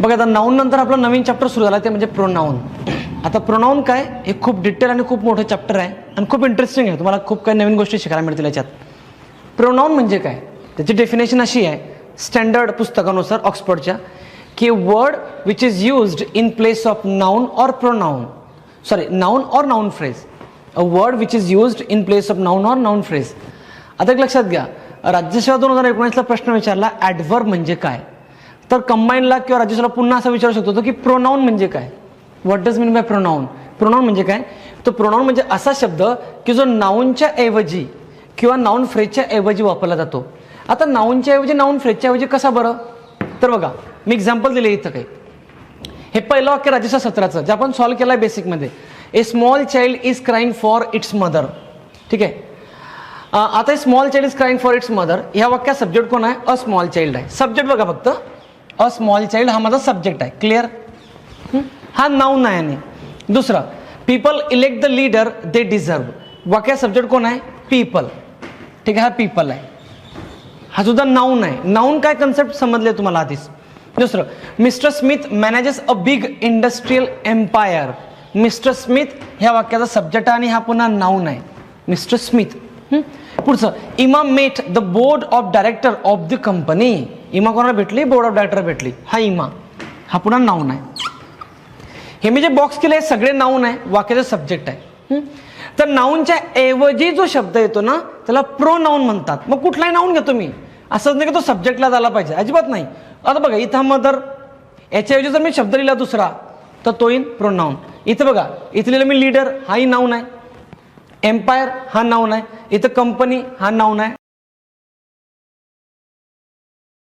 बघा आता नाऊन नंतर आपला नवीन चॅप्टर सुरू झाला ते म्हणजे प्रोनाऊन. आता प्रोनाऊन काय हे खूप डिटेल आणि खूप मोठं चॅप्टर आहे आणि खूप इंटरेस्टिंग आहे. तुम्हाला खूप काही नवीन गोष्टी शिकायला मिळतील याच्यात. प्रोनाऊन म्हणजे काय त्याची डेफिनेशन अशी आहे स्टँडर्ड पुस्तकानुसार ऑक्सफर्डच्या की word which is used in place of noun और प्रोनाउन नाउन और noun phrase. A word which is used in place of noun और नाउन फ्रेज. आता एक लक्षात घ्या राज्यसेवा 2019ला प्रश्न विचारला ॲडव्हर्ब म्हणजे काय. तर कंबाईनला किंवा राज्यसेवाला पुन्हा असं विचारू शकतो की प्रोनाऊन म्हणजे काय. What does mean by pronoun. Pronoun म्हणजे काय तर प्रोनाऊन म्हणजे असा शब्द की जो नाऊनच्या ऐवजी किंवा नाऊन फ्रेजच्या ऐवजी वापरला जातो. आता नाऊनच्या ऐवजी नाऊन फ्रेजच्या ऐवजी कसा बरं तर बघा मी एक्झाम्पल दिले इथं काही. हे पहिलं वाक्य राज्यसेवा 17चं जे आपण सॉल्व्ह केलं आहे बेसिकमध्ये. A small child is crying for its mother. ठीक आहे. आता small child is crying for its mother ह्या वाक्यात सब्जेक्ट कोण आहे अ स्मॉल चाइल्ड आहे. सब्जेक्ट बघा फक्त अ स्मॉल चाइल्ड हा माझा सब्जेक्ट आहे. क्लिअर. हा नाऊन आहे. आणि दुसरा people elect the leader they deserve वाक्यात सब्जेक्ट कोण आहे पीपल. ठीक आहे. हा पीपल आहे. हा सुद्धा नाऊन आहे. नाऊन काय कन्सेप्ट समजले तुम्हाला आधीच. दुसरं mister Smith manages a big industrial empire. Mister Smith ह्या वाक्याचा सब्जेक्ट आहे आणि हा पुन्हा नाऊन आहे मिस्टर स्मिथ. पुढचं Emma met the board of director of the company. Emma कोणाला भेटली बोर्ड ऑफ डायरेक्टर भेटली. हा इमा हा पुन्हा नाऊन आहे. हे मी जे बॉक्स केले सगळे नाऊन आहे वाक्याचा सब्जेक्ट आहे. तर नाऊनच्या ऐवजी जो शब्द येतो ना त्याला प्रोनाऊन म्हणतात. मग कुठलाही नाऊन घेतो मी असंच नाही की तो सब्जेक्टला झाला पाहिजे अजिबात नाही. आता बघा इथं मदर याच्याऐवजी जर मी शब्द लिहिला दुसरा तर तो येईल प्रोनाऊन. इथं बघा इथं लिहिलं मी लीडर हाही नाऊन आहे. एम्पायर हा नाऊन आहे. इथं कंपनी हा नाऊन आहे.